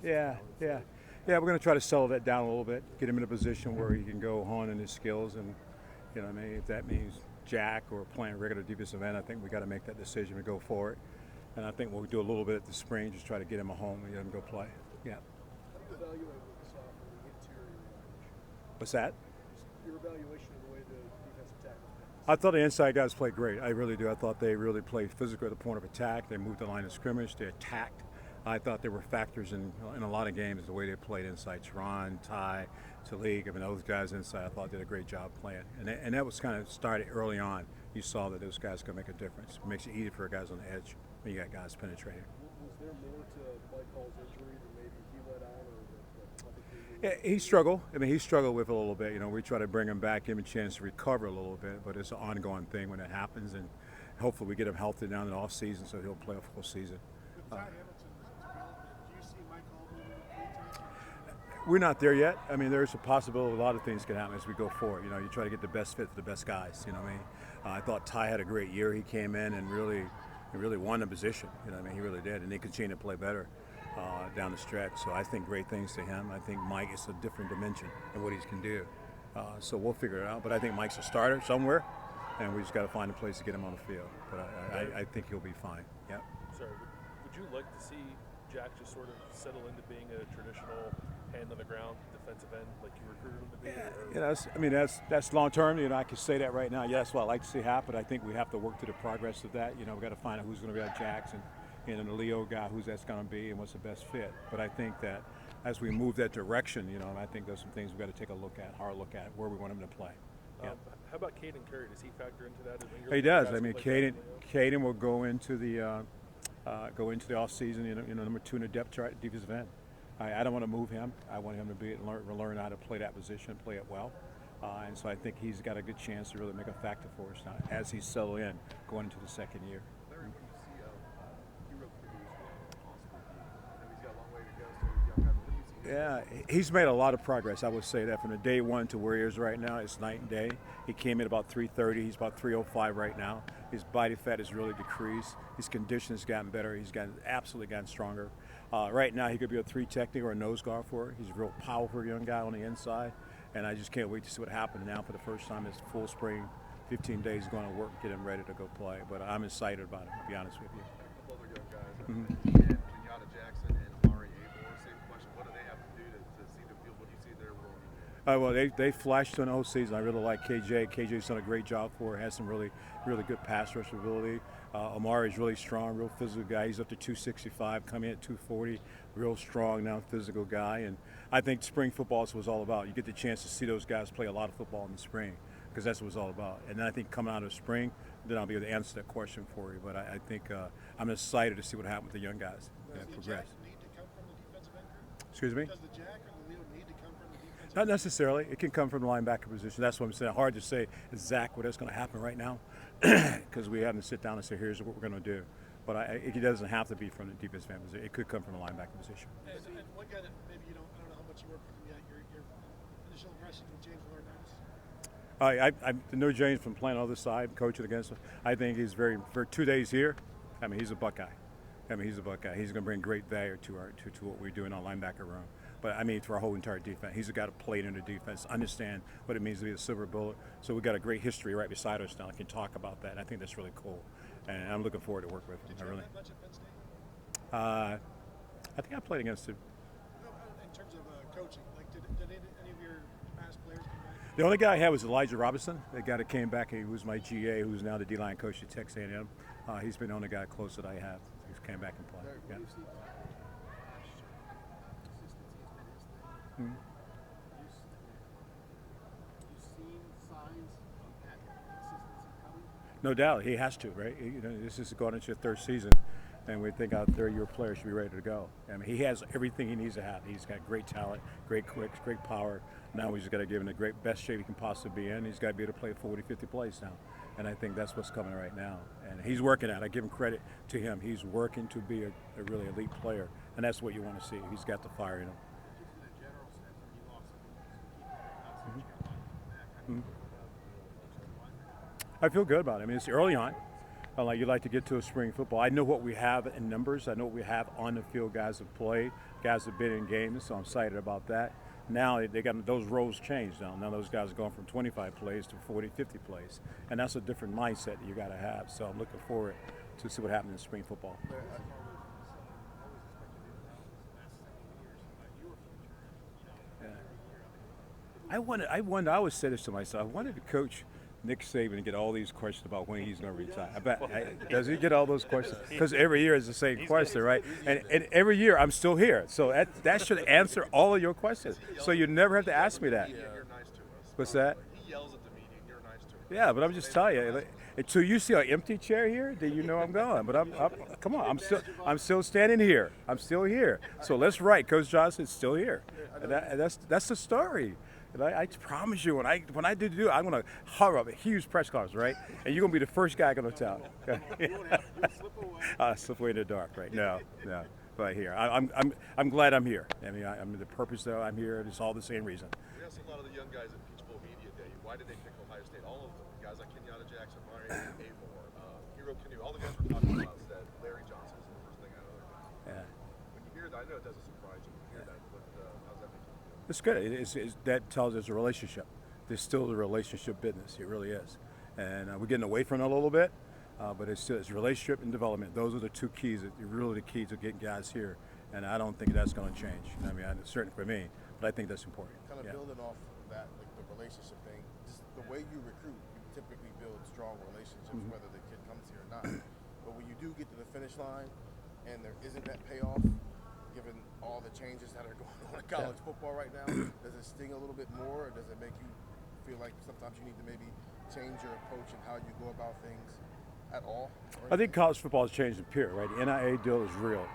Yeah, yeah. Yeah, we're going to try to settle that down a little bit, get him in a position where he can go hone in his skills. And, I mean, if that means Jack or playing regular defensive end, I think we got to make that decision to go for it. And I think we'll do a little bit at the spring, just try to get him a home and get him to go play. Yeah. How do you evaluate what you saw from the interior line? What's that? Your evaluation of the way the defensive tackles played. I thought the inside guys played great. I really do. I thought they really played physical at the point of attack. They moved the line of scrimmage. They attacked. I thought there were factors in a lot of games the way they played inside. Teron, Ty, Tyleik, I mean, those guys inside I thought did a great job playing. And that was kind of started early on. You saw that those guys could make a difference. It makes it easy for guys on the edge when you got guys penetrating. Was there more to Mike Hall's injury than maybe he let out, or Yeah, he struggled. I mean, he struggled with it a little bit. We try to bring him back, give him a chance to recover a little bit, but it's an ongoing thing when it happens, and hopefully we get him healthy down in the off season so he'll play a full season. We're not there yet. I mean, there's a possibility a lot of things can happen as we go forward. You try to get the best fit for the best guys. You know what I mean? I thought Ty had a great year. He came in and really won the position. You know what I mean? He really did, and he continued to play better down the stretch. So I think great things to him. I think Mike is a different dimension in what he can do. So we'll figure it out. But I think Mike's a starter somewhere, and we just got to find a place to get him on the field. But I think he'll be fine. Yep. Sorry, would you like to see Jack just sort of settle into being a traditional hand on the ground defensive end like you recruited him to be? Yeah, that's long term. I can say that right now. Yeah, that's what I like to see happen. I think we have to work through the progress of that. We got to find out who's going to be our Jackson and the Leo guy, who's that's going to be and what's the best fit. But I think that as we move that direction, I think there's some things we've got to take a hard look at where we want him to play. Yeah. How about Caden Curry? Does he factor into that? He does. I mean, Caden will go into the off season. Number 2 in the depth chart, defensive end. I don't want to move him. I want him to learn how to play that position, play it well. And so I think he's got a good chance to really make a factor for us now as he's settled in going into the second year. Larry, what do you see he wrote the I know he's got a long way to go, so he's young guy, but what do you see? Yeah, he's made a lot of progress. I would say that from the day one to where he is right now, it's night and day. He came in about 330. He's about 305 right now. His body fat has really decreased. His condition has gotten better. He's absolutely gotten stronger. Right now, he could be a 3 technique or a nose guard for it. He's a real powerful young guy on the inside, and I just can't wait to see what happens now for the first time. It's full spring, 15 days going to work, get him ready to go play. But I'm excited about it, to be honest with you. A couple other young guys. Kenyatta Jackson and Amari Abel. Same question. What do they have to do to see the field? What do you see their role? Well, they flashed in the whole season. I really like KJ. KJ's done a great job for it. Has some really good pass rush ability. Amari's really strong, real physical guy. He's up to 265, coming in at 240. Real strong now, physical guy. And I think spring football is what it's all about. You get the chance to see those guys play a lot of football in the spring because that's what it's all about. And then I think coming out of spring, then I'll be able to answer that question for you. But I think I'm excited to see what happens with the young guys and progress. Does the Jack need to come from the defensive end group? Excuse me? Does the Jack or the Leo need to come from the defensive end? Not necessarily. It can come from the linebacker position. That's what I'm saying. Hard to say exactly what's going to happen right now because we haven't sit down and say, here's what we're going to do. But it doesn't have to be from the defensive end position. It could come from the linebacker position. And one guy that maybe I don't know how much you work with him yet, your initial impression of James Laurinaitis? I know James from playing on the other side, coaching against him. I think he's for 2 days here. I mean, he's a Buckeye. He's a Buckeye. He's going to bring great value to what we're doing on linebacker room. But I mean, to our whole entire defense, he's got to play in the defense, understand what it means to be a silver bullet. So we've got a great history right beside us now. I can talk about that. And I think that's really cool, and I'm looking forward to work with him. Did you have that much at Penn State? I think I played against him. No, in terms of coaching, like did any of your past players come back? The only guy I had was Elijah Robinson. The guy that came back, he was my GA, who's now the D-line coach at Texas A&M. He's been the only guy close that I have. He's came back and played. Yeah. You've seen signs of that consistency coming? No doubt, he has to, right? This is going into the 3rd season, and we think our 3rd-year player should be ready to go. I mean, he has everything he needs to have. He's got great talent, great quicks, great power. Now we just got to give him the great best shape he can possibly be in. He's got to be able to play 40, 50 plays now, and I think that's what's coming right now. And he's working at it. I give him credit to him. He's working to be a really elite player, and that's what you want to see. He's got the fire in him. I feel good about it. I mean, it's early on. Like you like to get to a spring football. I know what we have in numbers. I know what we have on the field. Guys have played. Guys have been in games. So I'm excited about that. Now they got those roles changed now. Now those guys are going from 25 plays to 40, 50 plays. And that's a different mindset that you got to have. So I'm looking forward to see what happens in spring football. I always said this to myself. I wanted to coach Nick Saban to get all these questions about when he's going to retire. I bet. Does he get all those questions? Because every year is the same question, right? And every year I'm still here. So that should answer all of your questions. So you never have to ask me that. You're nice to us. What's that? He yells at the meeting. You're nice to him. Yeah, but I'm just telling you. Until you see an empty chair here, then you know I'm gone. But come on, I'm still standing here. I'm still here. So let's write. Coach Johnson's still here. And that's the story. And I promise you, when I do, I'm gonna hurry up a huge press conference, right? And you're gonna be the first guy gonna tell. Slip away in the dark, right? No. But here, I'm glad I'm here. I mean, I'm the purpose though. I'm here. It's all the same reason. We asked a lot of the young guys at Peach Bowl Media Day, why did they pick Ohio State? All of them, guys like Kenyatta Jackson, Mari Abor, Hero Canoe, all the guys we're talking about said Larry Johnson is the first thing out of their mouth. Yeah. When you hear that, I know it doesn't surprise you when you hear that, but how's that make you feel? It's good. That tells us a relationship. There's still the relationship business. It really is. And we're getting away from it a little bit, but it's relationship and development. Those are the two keys. Really the keys to getting guys here. And I don't think that's going to change. I mean, it's certain for me, but I think that's important. Kind of building off of that, like the relationship thing, just the way you recruit, you typically build strong relationships, whether the kid comes here or not. But when you do get to the finish line and there isn't that payoff, given all the changes that are going on in college football right now, does it sting a little bit more, or does it make you feel like sometimes you need to maybe change your approach and how you go about things at all? I think college football has changed the period, right? The NIA deal is real.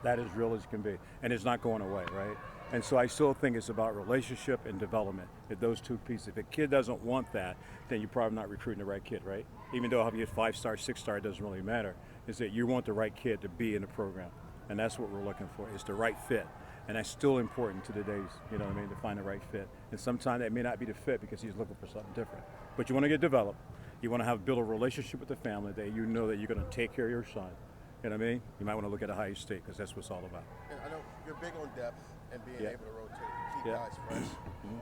That is real as can be, and it's not going away, right? And so I still think it's about relationship and development. If those two pieces, if a kid doesn't want that, then you're probably not recruiting the right kid, right? Even though if you get 5-star, 6-star, it doesn't really matter. Is that you want the right kid to be in the program, and that's what we're looking for. Is the right fit, and that's still important to today's, you know what I mean, to find the right fit. And sometimes that may not be the fit because he's looking for something different. But you want to get developed. You want to build a relationship with the family that you know that you're going to take care of your son. You know what I mean? You might want to look at Ohio State because that's what it's all about. And I know you're big on depth and being able to rotate and keep Yeah. guys fresh.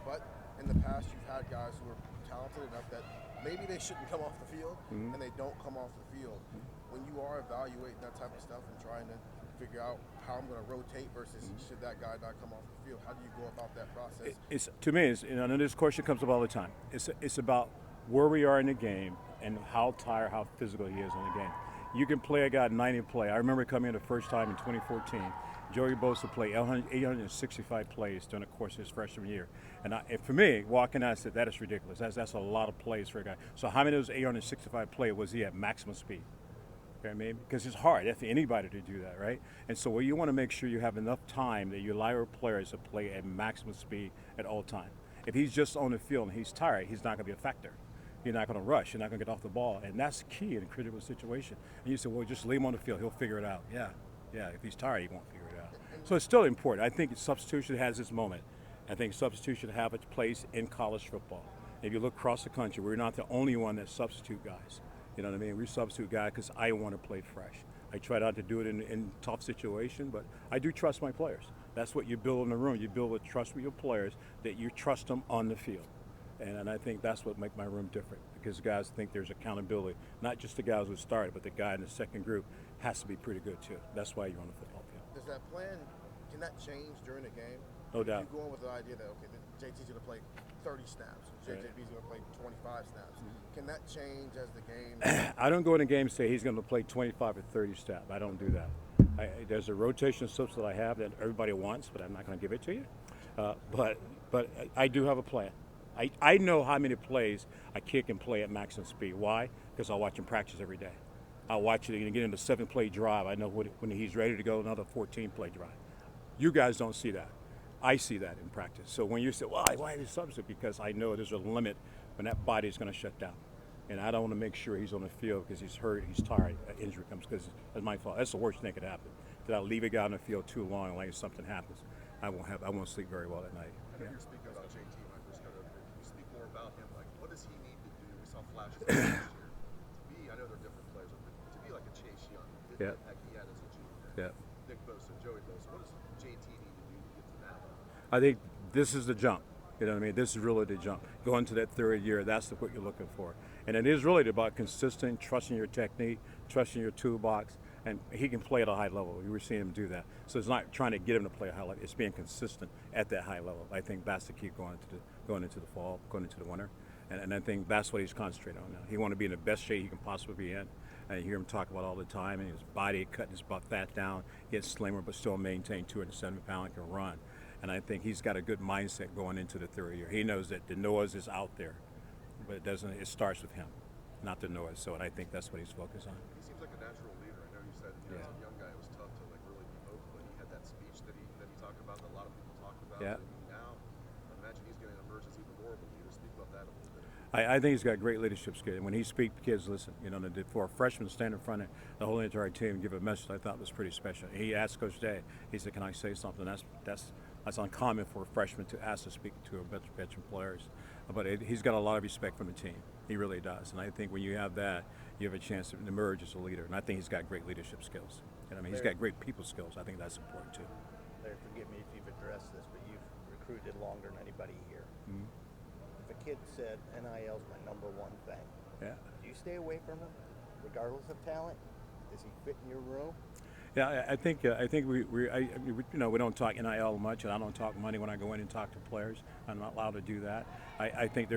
But in the past, you've had guys who are talented enough that maybe they shouldn't come off the field, and they don't come off the field. When you are evaluating that type of stuff and trying to figure out how I'm going to rotate versus should that guy not come off the field, how do you go about that process? To me, I know this question comes up all the time. It's about where we are in the game and how tired, how physical he is in the game. You can play a guy 90 play. I remember coming in the first time in 2014. Joey Bosa played 865 plays during the course of his freshman year. And for me, walking out, I said, that is ridiculous. That's a lot of plays for a guy. So how many of those 865 plays was he at maximum speed? You know what I mean? Because it's hard for anybody to do that, right? And so you want to make sure you have enough time that you allow your players to play at maximum speed at all time. If he's just on the field and he's tired, he's not going to be a factor. You're not going to rush. You're not going to get off the ball. And that's key in a critical situation. And you say, well, just leave him on the field. He'll figure it out. Yeah. If he's tired, he won't figure it out. So it's still important. I think substitution has its moment. I think substitution have its place in college football. If you look across the country, we're not the only one that substitute guys. You know what I mean? We substitute guys because I want to play fresh. I try not to do it in tough situation, but I do trust my players. That's what you build in the room. You build a trust with your players that you trust them on the field. And I think that's what makes my room different because guys think there's accountability. Not just the guys who started, but the guy in the second group has to be pretty good too. That's why you're on the football field. Does that plan, can that change during the game? No doubt. You're going with the idea that, okay, JT's going to play 30 snaps, JJB's going to play 25 snaps. Can that change as the game? I don't go in a game and say he's going to play 25 or 30 snaps. I don't do that. There's a rotation of subs that I have that everybody wants, but I'm not going to give it to you. But I do have a plan. I know how many plays I kick and play at maximum speed. Why? Because I watch him practice every day. I watch it get into 7-play drive. I know when he's ready to go, another 14-play drive. You guys don't see that. I see that in practice. So when you say, why are you substitute? Because I know there's a limit when that body is going to shut down. And I don't want to make sure he's on the field because he's hurt, he's tired, injury comes because that's my fault. That's the worst thing that could happen. That I leave a guy on the field too long, like if something happens, I won't sleep very well at night. I know you're speaking about JT when I first got over here. Can you speak more about him? Like, what does he need to do? We saw flashes of him last year. To me, I know they're different players. Yeah. impact he had as a junior. Yeah. Nick Bosa, Joey Bosa. What does JT need to do to get to that level? I think this is the jump. You know what I mean? This is really the jump. Going to that third year, that's what you're looking for. And it is really about consistent, trusting your technique, trusting your toolbox, and he can play at a high level. You were seeing him do that. So it's not trying to get him to play a high level. It's being consistent at that high level. I think that's the key going into the fall, going into the winter. And I think that's what he's concentrating on now. He wants to be in the best shape he can possibly be in. And you hear him talk about all the time, and his body cutting his fat down, gets slimmer, but still maintain 270 pounds and can run. And I think he's got a good mindset going into the third year. He knows that the noise is out there, but it doesn't. It starts with him, not the noise. So, and I think that's what he's focused on. He seems like a natural leader. I know you said as a young guy it was tough to like really be vocal, but he had that speech that he talked about that a lot of people talked about. Yeah. And now, I imagine he's going to emerge as even more of a leader. Speak about that a little bit. I think he's got great leadership skills. And when he speaks, kids listen. You know, for a freshman to stand in front of the whole entire team and give a message, I thought was pretty special. He asked Coach Day. He said, "Can I say something?" That's uncommon for a freshman to ask to speak to a veteran players. But he's got a lot of respect from the team. He really does. And I think when you have that, you have a chance to emerge as a leader. And I think he's got great leadership skills. And I mean, he's got great people skills. I think that's important too. Larry, forgive me if you've addressed this, but you've recruited longer than anybody here. Mm-hmm. If a kid said NIL's my number one thing, Yeah. do you stay away from him, regardless of talent? Does he fit in your room? Yeah, I think we don't talk NIL much, and I don't talk money when I go in and talk to players. I'm not allowed to do that. I think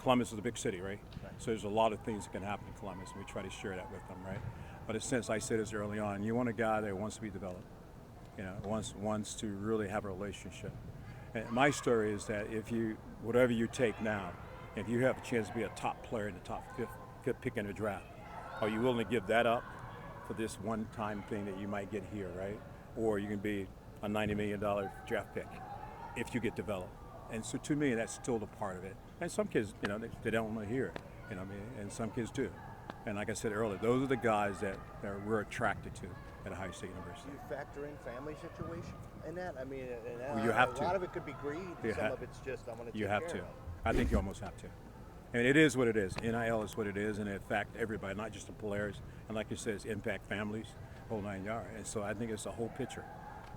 Columbus is a big city, right? So there's a lot of things that can happen in Columbus, and we try to share that with them, right? But since I said this early on, you want a guy that wants to be developed, wants to really have a relationship. And my story is that whatever you take now, if you have a chance to be a top player in the top fifth pick in the draft, are you willing to give that up for this one-time thing that you might get here, right? Or you can be a $90 million draft pick if you get developed. And so to me, that's still a part of it. And some kids, they don't want to hear it, and some kids do. And like I said earlier, those are the guys that we're attracted to at Ohio State University. Do you factor in family situation in that? I mean, Well, you have a lot of it could be greed, and some of it's just I want to take care of them. I think you almost have to. And it is what it is. NIL is what it is, and it affects everybody, not just the players. And like you said, it's impact families, whole 9 yards. And so I think it's a whole picture.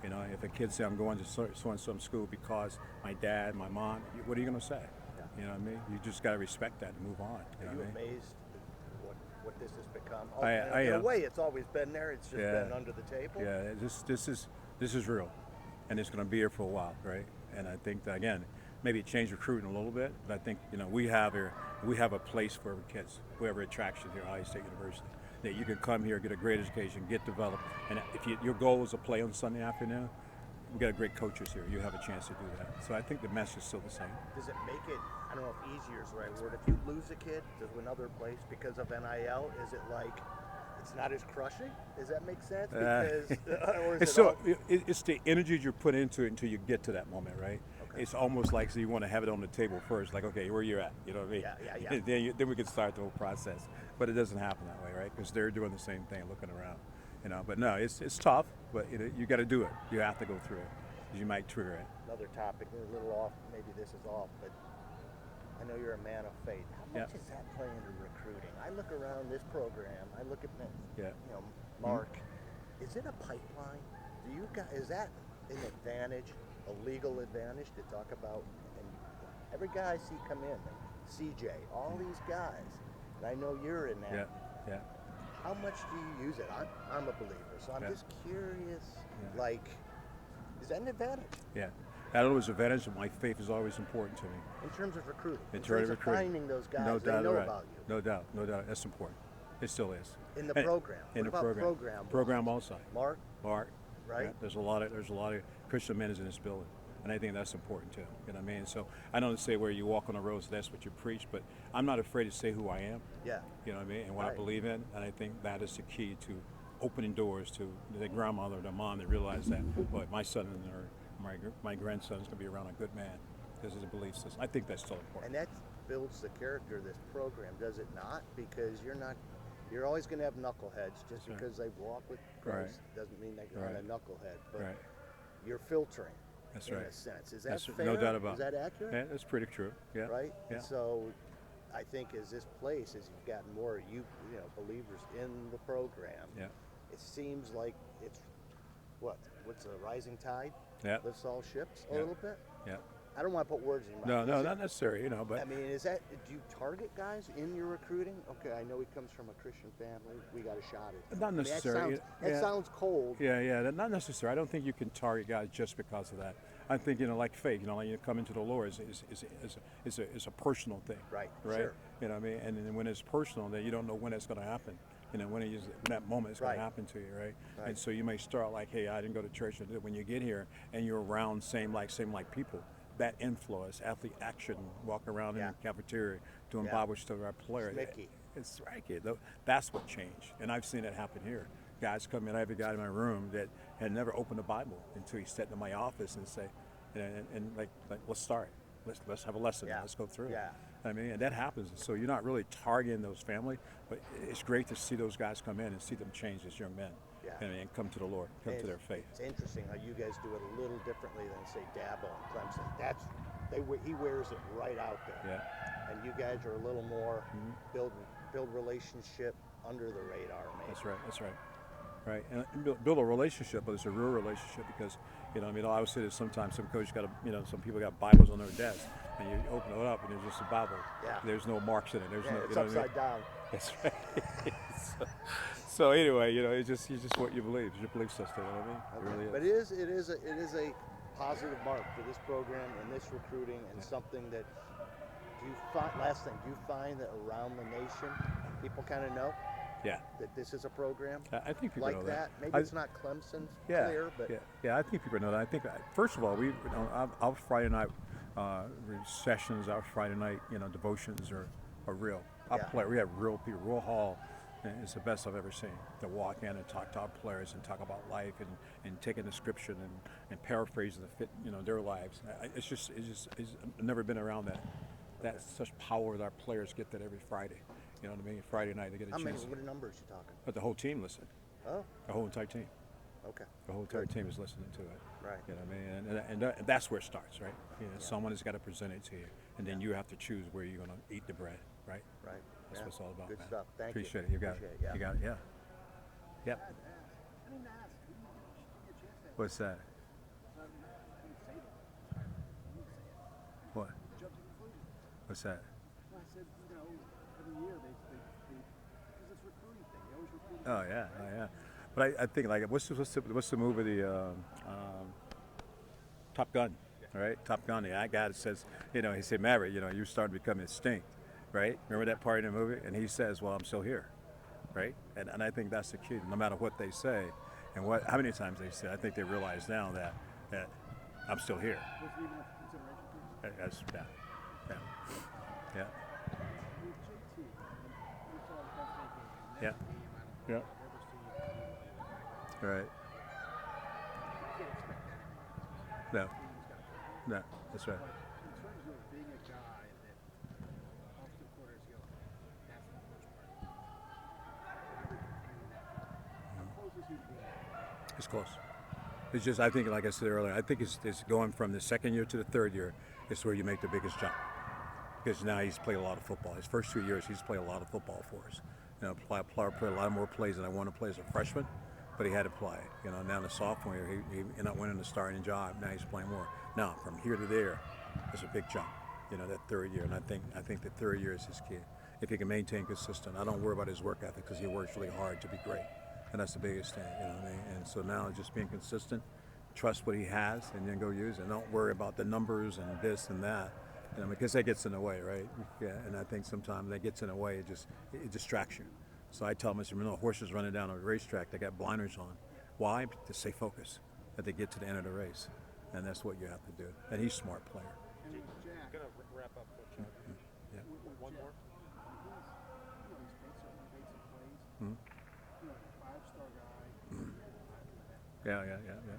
If a kid say I'm going to so-and-so school because my dad, my mom, what are you going to say? Yeah. You know what I mean? You just got to respect that and move on. Are you amazed at what this has become? In a way, it's always been there. It's just been under the table. Yeah, this is real, and it's going to be here for a while, right? And I think that, again, maybe it changed recruiting a little bit, but I think we have a place for kids. We have an attraction here at Ohio State University. That you can come here, get a great education, get developed, and if your goal is to play on Sunday afternoon, we got great coaches here. You have a chance to do that. So I think the message is still the same. Does it make it? I don't know if easier is the right word. If you lose a kid to another place because of NIL, is it like it's not as crushing? Does that make sense? Because or is it's the energy you put into it until you get to that moment, right? Okay. It's almost like you want to have it on the table first, like, okay, where you're at, you know what I mean? Yeah. And then we can start the whole process. But it doesn't happen that way, right? Because they're doing the same thing, looking around, But no, it's tough, but you got to do it. You have to go through it, because you might trigger it. Another topic, a little off. Maybe this is off, but I know you're a man of faith. How much does that play into recruiting? I look around this program. I look at Mark. Mm-hmm. Is it a pipeline? Is that an advantage, a legal advantage to talk about? And every guy I see come in, CJ, all these guys, and I know you're in that. Yeah. How much do you use it? I'm a believer, so I'm just curious. Yeah. Like, is that an advantage? Yeah. That was an advantage, and my faith is always important to me. In terms of recruiting. In terms of finding those guys, no they doubt, know right. about you. No doubt. That's important. It still is. In the program. In what the about program. program also. Mark. Right. Yeah, there's a lot of Christian men in this building, and I think that's important too. You know what I mean? So I don't say where you walk on the roads, that's what you preach, but I'm not afraid to say who I am. Yeah. You know what I mean? And what I believe in, and I think that is the key to opening doors to the grandmother, the mom, that realize that, boy, my son or my grandson is going to be around a good man. This is a belief system. I think that's still important. And that builds the character of this program, does it not? Because you're always going to have knuckleheads. Just because they walk with Christ doesn't mean they're not a knucklehead. But you're filtering. That's in right. a sense. Is that fair? No doubt about it. Is that accurate? Yeah, that's pretty true. Yeah. Right? Yeah. And so I think as this place, as you've gotten more believers in the program, it seems like it's what's a rising tide Yeah. lifts all ships a Yeah. little bit. Yeah. I don't want to put words in your No, mouth. no, not necessarily, you know, but I mean, do you target guys in your recruiting? Okay, I know he comes from a Christian family. We got a shot at him. not I mean, necessarily. that sounds cold. Yeah, not necessarily. I don't think you can target guys just because of that. I think, you know, like faith, you know, like you come into the Lord is a personal thing. Right, Right. sure. You know what I mean? And then when it's personal, then you don't know when it's going to happen. You know, when that moment is going Right. to happen to you, right? Right. And so you may start like, hey, I didn't go to church. And when you get here and you're around same like people, that influence, athlete action, walking around in Yeah. the cafeteria doing Yeah. Bible study with our players. Mickey. It's right, kid. That's what changed, and I've seen it happen here. Guys come in. I have a guy in my room that had never opened a Bible until he sat in my office and say, and like let's start. Let's have a lesson. Yeah. Let's go through. Yeah. I mean, and that happens. So you're not really targeting those family, but it's great to see those guys come in and see them change as young men. Yeah. And come to the Lord, come to their faith. It's interesting how you guys do it a little differently than say Dabo and Clemson. He wears it right out there. Yeah. And you guys are a little more build relationship under the radar, maybe. That's right. Right, and build a relationship, but it's a real relationship because, you know, I mean, I always say that sometimes some coaches got some people got Bibles on their desk, and you open it up and there's just a Bible. Yeah. There's no marks in it. There's no. It's You know what I mean? upside down. That's right. so anyway, you know, it's just what you believe. It's your belief system. You know what I mean? It really is. But it is a positive mark for this program and this recruiting, and something that do you find that around the nation people kind of know Yeah. that this is a program I think people like know that? Maybe I- it's not Clemson Yeah, clear, but I think people know that. I think first of all, our Friday night sessions, our Friday night devotions are real. We have real people, real hall. And it's the best I've ever seen. To walk in and talk to our players and talk about life and taking the scripture and paraphrasing to fit their lives. I've never been around that. That's such power that our players get that every Friday. You know what I mean? Friday night they get a how many? chance. What numbers you talking? But the whole team listen. Oh, The whole entire team. okay. The whole entire team is listening to it. Right. You know what I mean? And that's where it starts, right? Someone has got to present it to you, and then you have to choose where you're going to eat the bread, right? Right. That's what it's all about, Good man. stuff. Thank you. Appreciate it. You got Appreciate it. it, yeah. You got it. Yeah. Yep. What's that? What? What's that? I said, every year because it's recruiting thing. They always recruit. Oh yeah. But I think like what's the movie Top Gun, all right? Top Gun. The guy that says he said Maverick, you're starting to become extinct, right? Remember that part in the movie? And he says, well, I'm still here, right? And I think that's the key. No matter what they say, and how many times they say, I think they realize now that I'm still here. Was it even a consideration for you? That's yeah. With JT, we saw the Penn State game. Yeah. That game, I don't Yeah. know if I've ever seen anything like that. Right. You can't expect that. No. He's got to No. That's right. But in terms of being a guy that off the quarters go, that's the first part. How close is he to being that? It's close. It's just, I think, like I said earlier, I think it's going from the second year to the third year is where you make the biggest jump. Because now he's played a lot of football. His first 2 years, he's played a lot of football for us. Played a lot more plays than I wanted to play as a freshman, but he had to play. Now in the sophomore year, he ended up winning the starting job. Now he's playing more. Now, from here to there, it's a big jump. That third year, and I think the third year is his key. If he can maintain consistent, I don't worry about his work ethic because he works really hard to be great. And that's the biggest thing, you know what I mean? And so now just being consistent, trust what he has, and then go use it. Don't worry about the numbers and this and that, because that gets in the way, right? Yeah, and I think sometimes that gets in the way. It distracts you. So I tell them, horses running down a racetrack, they got blinders on. Why? To stay focused, that they get to the end of the race. And that's what you have to do. And he's a smart player. And with Jack, Gonna wrap up, Coach. Yeah. One more. he's made some plays. Five-star guy. Yeah.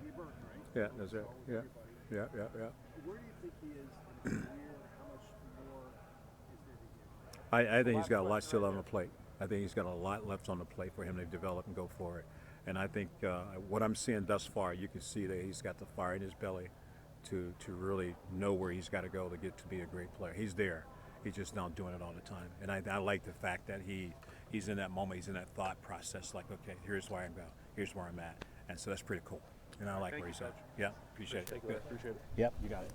He Burton, right? Yeah, that's right. Always Yeah. everybody. Yeah. Where do you think he is in his career? How much more is there to give? I think he's got a lot still on the plate. I think he's got a lot left on the plate for him to develop and go for it. And I think what I'm seeing thus far, you can see that he's got the fire in his belly to really know where he's got to go to get to be a great player. He's there. He's just not doing it all the time. And I like the fact that he's in that moment. He's in that thought process. Like, okay, here's where I'm going. Here's where I'm at. And so that's pretty cool. And I like Thank where you, he's at. Coach. Yeah, appreciate it. Appreciate it. Yep, you got it.